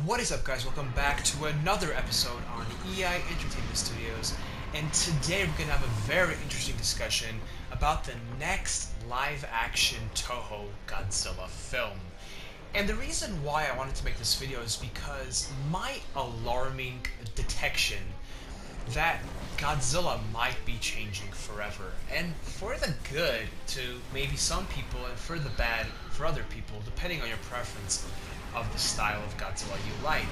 What is up, guys? Welcome back to another episode on EI Entertainment Studios, and today we're going to have a very interesting discussion about the next live-action Toho Godzilla film. And the reason why I wanted to make this video is because my alarming detection that Godzilla might be changing forever, and for the good to maybe some people, and for the bad for other people, depending on your preference of the style of Godzilla you like.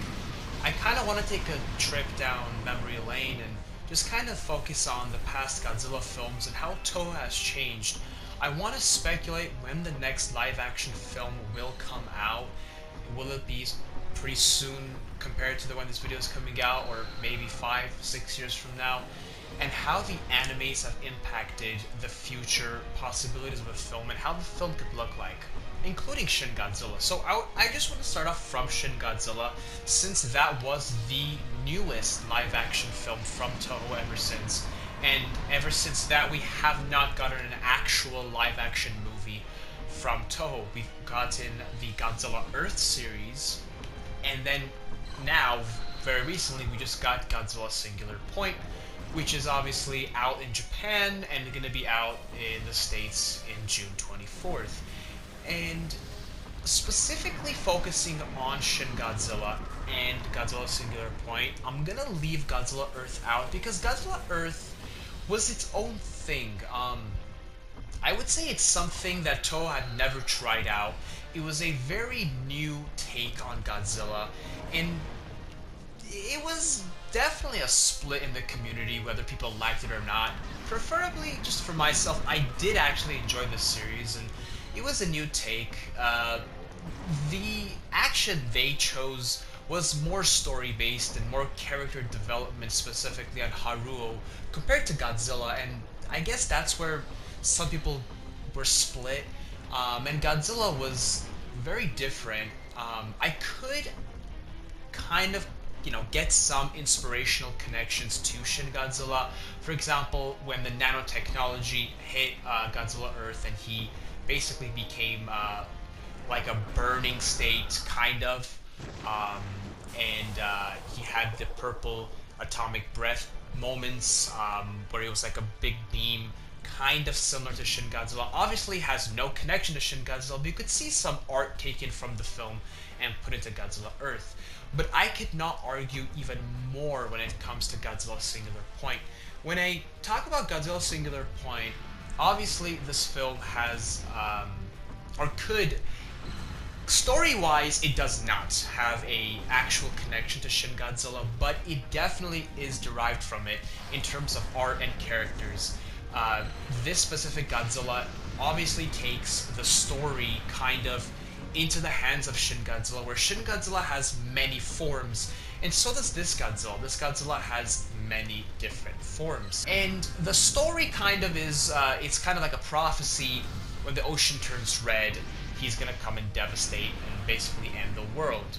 I kind of want to take a trip down memory lane and just kind of focus on the past Godzilla films and how Toho has changed. I want to speculate when the next live-action film will come out. Will it be pretty soon compared to the when this video is coming out, or maybe 5-6 years from now? And how the animes have impacted the future possibilities of a film and how the film could look like, including Shin Godzilla. So I just want to start off from Shin Godzilla, since that was the newest live-action film from Toho ever since. And ever since that, we have not gotten an actual live-action movie from Toho. We've gotten the Godzilla Earth series, and then now, very recently, we just got Godzilla Singular Point, which is obviously out in Japan and going to be out in the States in June 24th. And specifically focusing on Shin Godzilla and Godzilla Singular Point, I'm going to leave Godzilla Earth out because Godzilla Earth was its own thing. I would say it's something that Toho had never tried out. It was a very new take on Godzilla, and it was definitely a split in the community, whether people liked it or not. Preferably, just for myself, I did actually enjoy this series, and it was a new take. The action they chose was more story-based and more character development, specifically on Haruo, compared to Godzilla, and I guess that's where some people were split. And Godzilla was very different. I could kind of get some inspirational connections to Shin Godzilla. For example, when the nanotechnology hit Godzilla Earth and he basically became like a burning state, kind of, and he had the purple atomic breath moments where it was like a big beam, kind of similar to Shin Godzilla. Obviously has no connection to Shin Godzilla, but you could see some art taken from the film and put into Godzilla Earth. But I could not argue even more when it comes to Godzilla Singular Point. When I talk about Godzilla Singular Point, obviously this film has, or could, story-wise, it does not have a actual connection to Shin Godzilla, but it definitely is derived from it in terms of art and characters. This specific Godzilla obviously takes the story kind of into the hands of Shin Godzilla, where Shin Godzilla has many forms, and so does this Godzilla. This Godzilla has many different forms. And the story kind of is, it's kind of like a prophecy. When the ocean turns red, he's gonna come and devastate and basically end the world.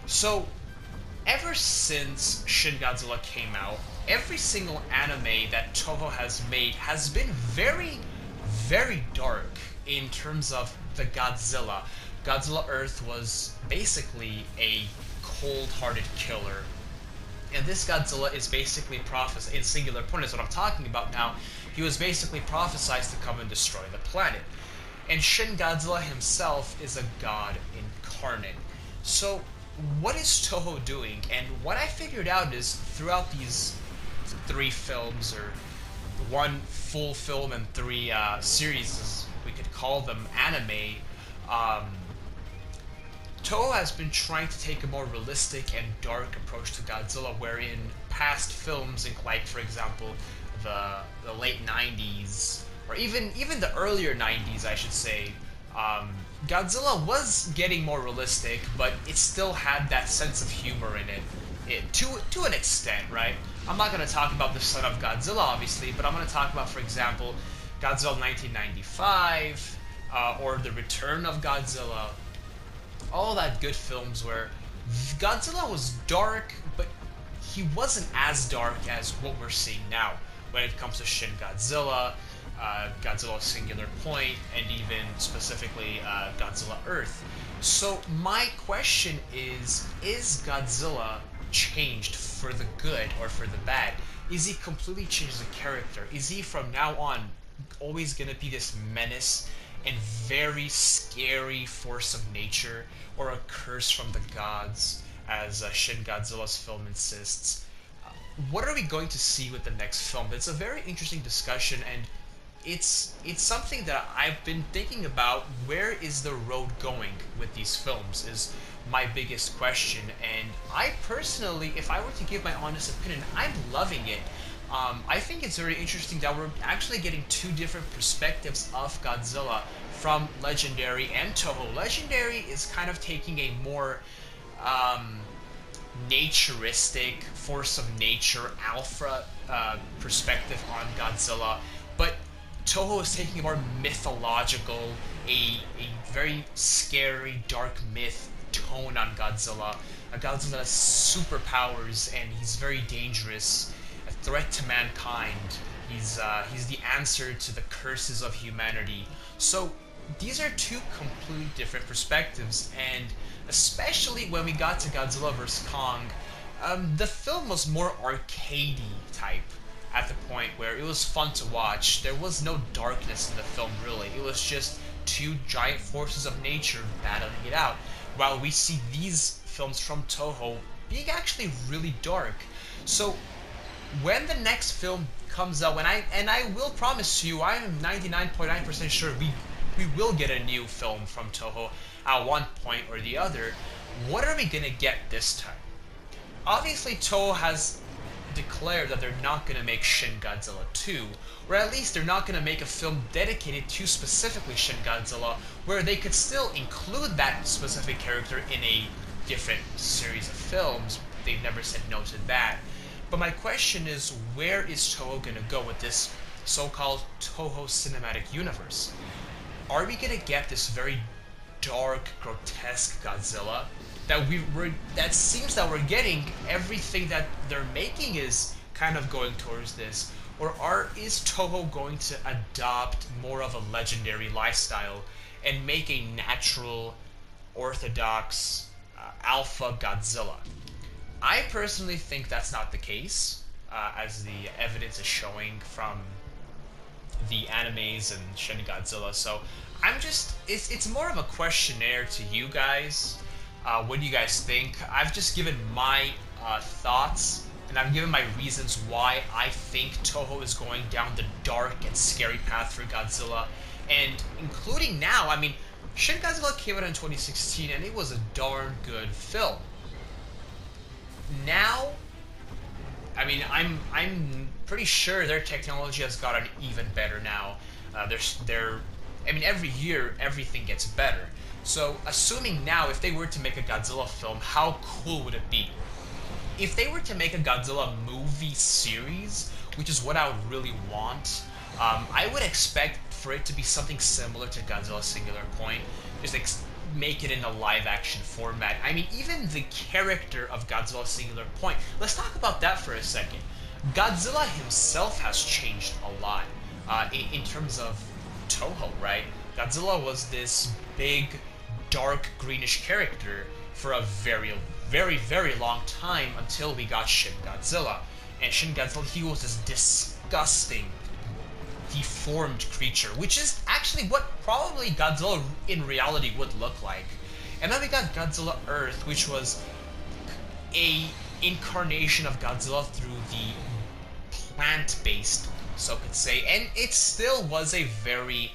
So, ever since Shin Godzilla came out, every single anime that Toho has made has been very, very dark in terms of the Godzilla. Godzilla Earth was basically a cold-hearted killer. And this Godzilla is basically prophesied, in Singular Point is what I'm talking about now, he was basically prophesized to come and destroy the planet. And Shin Godzilla himself is a god incarnate. So, what is Toho doing? And what I figured out is, throughout these 3 films, or 1 full film and 3 series, as we could call them, anime, Toho has been trying to take a more realistic and dark approach to Godzilla, wherein past films, like for example the late 90s, or even the earlier 90s, I should say, Godzilla was getting more realistic, but it still had that sense of humor in it, to an extent, right? I'm not going to talk about the Son of Godzilla, obviously, but I'm going to talk about, for example, Godzilla 1995, or The Return of Godzilla. All that good films where Godzilla was dark, but he wasn't as dark as what we're seeing now when it comes to Shin Godzilla, Godzilla Singular Point, and even specifically Godzilla Earth. So my question is Godzilla changed for the good or for the bad? Is he completely changed as a character? Is he from now on always gonna be this menace and very scary force of nature, or a curse from the gods, as Shin Godzilla's film insists? What are we going to see with the next film? It's a very interesting discussion, and it's something that I've been thinking about. Where is the road going with these films is my biggest question. And I personally, if I were to give my honest opinion, I'm loving it. I think it's very interesting that we're actually getting two different perspectives of Godzilla from Legendary and Toho. Legendary is kind of taking a more naturistic, force of nature, alpha perspective on Godzilla, but Toho is taking a more mythological, a very scary, dark myth tone on Godzilla. A Godzilla has superpowers and he's very dangerous, a threat to mankind. He's the answer to the curses of humanity. So these are two completely different perspectives, and especially when we got to Godzilla vs. Kong, the film was more arcadey type at the point where it was fun to watch. There was no darkness in the film, really. It was just two giant forces of nature battling it out. While we see these films from Toho being actually really dark. So when the next film comes out, and I will promise you, I am 99.9% sure we will get a new film from Toho at one point or the other. What are we gonna get this time? Obviously, Toho has declared that they're not going to make Shin Godzilla 2, or at least they're not going to make a film dedicated to specifically Shin Godzilla, where they could still include that specific character in a different series of films. They've never said no to that. But my question is, where is Toho going to go with this so-called Toho cinematic universe? Are we going to get this very dark, grotesque Godzilla that seems that we're getting? Everything that they're making is kind of going towards this, or is Toho going to adopt more of a legendary lifestyle and make a natural, orthodox alpha Godzilla? I personally think that's not the case, as the evidence is showing from the animes and Shin Godzilla. So it's more of a questionnaire to you guys. What do you guys think? I've just given my thoughts, and I've given my reasons why I think Toho is going down the dark and scary path for Godzilla, and including now. I mean, Shin Godzilla came out in 2016, and it was a darn good film. Now, I mean, I'm pretty sure their technology has gotten even better now. I mean, every year everything gets better. So, assuming now, if they were to make a Godzilla film, how cool would it be? If they were to make a Godzilla movie series, which is what I would really want, I would expect for it to be something similar to Godzilla Singular Point, just make it in a live-action format. I mean, even the character of Godzilla Singular Point, let's talk about that for a second. Godzilla himself has changed a lot in terms of Toho, right? Godzilla was this big, dark, greenish character for a very, very, very long time until we got Shin Godzilla. And Shin Godzilla, he was this disgusting, deformed creature, which is actually what probably Godzilla in reality would look like. And then we got Godzilla Earth, which was a incarnation of Godzilla through the plant-based, so could say, and it still was a very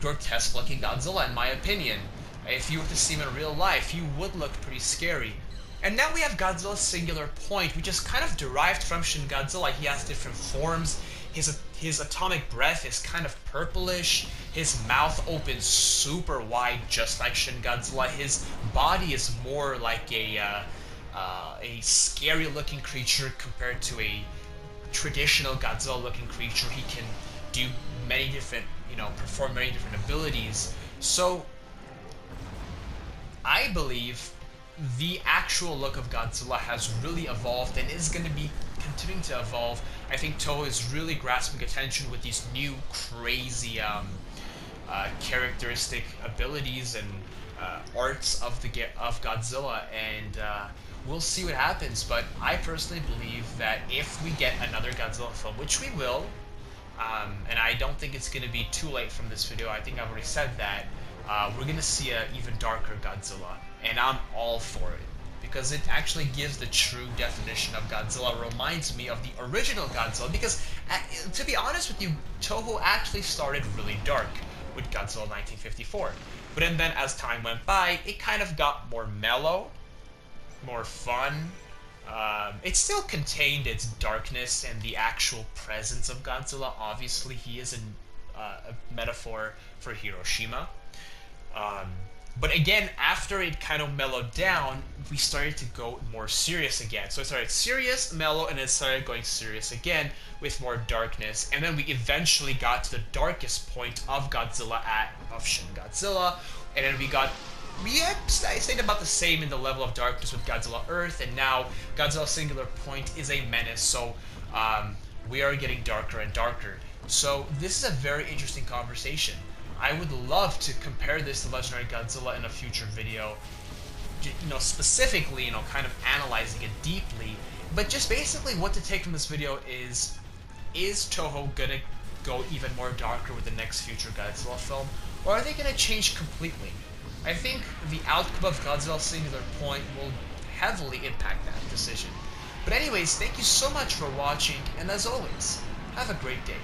grotesque looking Godzilla, in my opinion. If you were to see him in real life, he would look pretty scary. And now we have Godzilla Singular Point, which is kind of derived from Shin Godzilla. He has different forms. His atomic breath is kind of purplish. His mouth opens super wide, just like Shin Godzilla. His body is more like a scary-looking creature compared to a traditional Godzilla-looking creature. He can do many different, perform many different abilities. So I believe the actual look of Godzilla has really evolved and is going to be continuing to evolve. I think Toho is really grasping attention with these new crazy characteristic abilities and arts of of Godzilla, and we'll see what happens. But I personally believe that if we get another Godzilla film, which we will, and I don't think it's going to be too late from this video. I think I've already said that. We're going to see an even darker Godzilla, and I'm all for it because it actually gives the true definition of Godzilla. It reminds me of the original Godzilla because, to be honest with you, Toho actually started really dark with Godzilla 1954. But then as time went by, it kind of got more mellow, more fun. It still contained its darkness and the actual presence of Godzilla. Obviously, he is a metaphor for Hiroshima. But again, after it kind of mellowed down, we started to go more serious again. So it started serious, mellow, and it started going serious again with more darkness. And then we eventually got to the darkest point of Godzilla of Shin Godzilla. And then we had stayed about the same in the level of darkness with Godzilla Earth, and now Godzilla Singular Point is a menace, so we are getting darker and darker. So this is a very interesting conversation. I would love to compare this to Legendary Godzilla in a future video, specifically, kind of analyzing it deeply. But just basically what to take from this video is Toho gonna go even more darker with the next future Godzilla film, or are they gonna change completely? I think the outcome of Godzilla Singular Point will heavily impact that decision. But anyways, thank you so much for watching, and as always, have a great day.